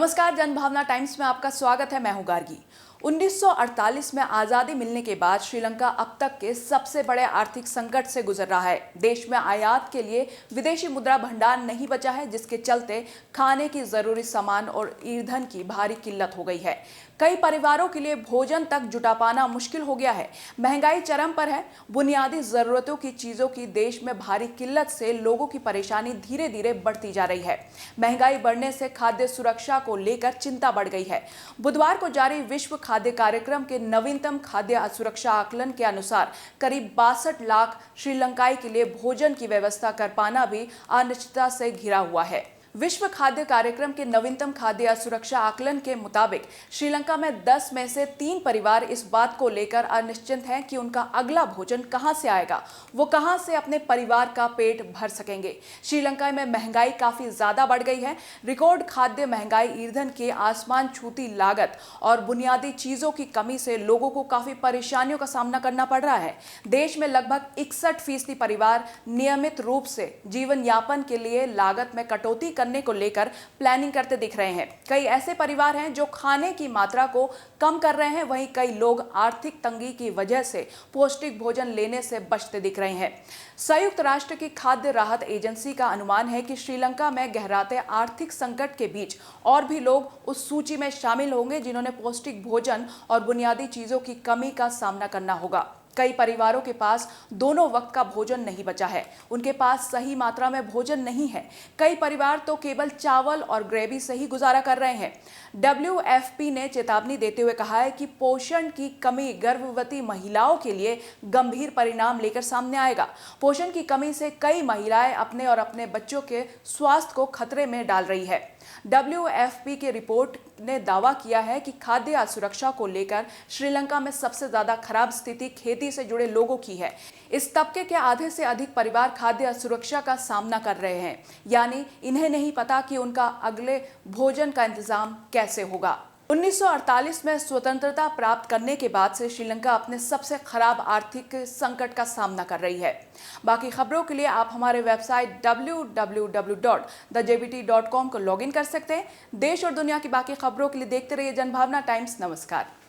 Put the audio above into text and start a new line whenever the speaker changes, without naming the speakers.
नमस्कार, जनभावना टाइम्स में आपका स्वागत है। मैं हूं गार्गी। 1948 में आज़ादी मिलने के बाद श्रीलंका अब तक के सबसे बड़े आर्थिक संकट से गुजर रहा है। देश में आयात के लिए विदेशी मुद्रा भंडार नहीं बचा है, जिसके चलते खाने की जरूरी सामान और ईंधन की भारी किल्लत हो गई है। कई परिवारों के लिए भोजन तक जुटा पाना मुश्किल हो गया है। महंगाई चरम पर है। बुनियादी जरूरतों की चीजों की देश में भारी किल्लत से लोगों की परेशानी धीरे धीरे बढ़ती जा रही है। महंगाई बढ़ने से खाद्य सुरक्षा को लेकर चिंता बढ़ गई है। बुधवार को जारी विश्व खाद्य कार्यक्रम के नवीनतम खाद्य सुरक्षा आकलन के अनुसार करीब 62 लाख श्रीलंकाई के लिए भोजन की व्यवस्था कर पाना भी अनिश्चितता से घिरा हुआ है। विश्व खाद्य कार्यक्रम के नवीनतम खाद्य सुरक्षा आकलन के मुताबिक श्रीलंका में 10 में से 3 परिवार इस बात को लेकर अनिश्चित हैं कि उनका अगला भोजन कहां से आएगा, वो कहां से अपने परिवार का पेट भर सकेंगे। श्रीलंका में महंगाई काफी ज्यादा बढ़ गई है। रिकॉर्ड खाद्य महंगाई, ईंधन की आसमान छूती लागत और बुनियादी चीजों की कमी से लोगों को काफी परेशानियों का सामना करना पड़ रहा है। देश में लगभग 61% परिवार नियमित रूप से जीवन यापन के लिए लागत में कटौती करने को लेकर प्लानिंग करते दिख रहे हैं। कई ऐसे परिवार हैं जो खाने की मात्रा को कम कर रहे हैं, वहीं कई लोग आर्थिक तंगी की वजह से पौष्टिक भोजन लेने से बचते दिख रहे हैं। संयुक्त राष्ट्र की खाद्य राहत एजेंसी का अनुमान है कि श्रीलंका में गहराते आर्थिक संकट के बीच और भी लोग उस सूची में शामिल होंगे जिन्होंने पौष्टिक भोजन और बुनियादी चीजों की कमी का सामना करना होगा। कई परिवारों के पास दोनों वक्त का भोजन नहीं बचा है। उनके पास सही मात्रा में भोजन नहीं है। कई परिवार तो केवल चावल और ग्रेवी से ही गुजारा कर रहे हैं। WFP ने चेतावनी देते हुए कहा है कि पोषण की कमी गर्भवती महिलाओं के लिए गंभीर परिणाम लेकर सामने आएगा। पोषण की कमी से कई महिलाएं अपने और अपने बच्चों के स्वास्थ्य को खतरे में डाल रही है। WFP की रिपोर्ट ने दावा किया है कि खाद्य सुरक्षा को लेकर श्रीलंका में सबसे ज्यादा खराब स्थिति खेती से जुड़े लोगों की है। इस तबके के आधे से अधिक परिवार खाद्य असुरक्षा का सामना कर रहे हैं, यानी इन्हें नहीं पता कि उनका अगले भोजन का इंतजाम कैसे होगा। 1948 में स्वतंत्रता प्राप्त करने के बाद से श्रीलंका अपने सबसे खराब आर्थिक संकट का सामना कर रही है। बाकी खबरों के लिए आप हमारे वेबसाइट www.thejbt.com को लॉगिन कर सकते हैं। देश और दुनिया की बाकी खबरों के लिए देखते रहिए जनभावना टाइम्स। नमस्कार।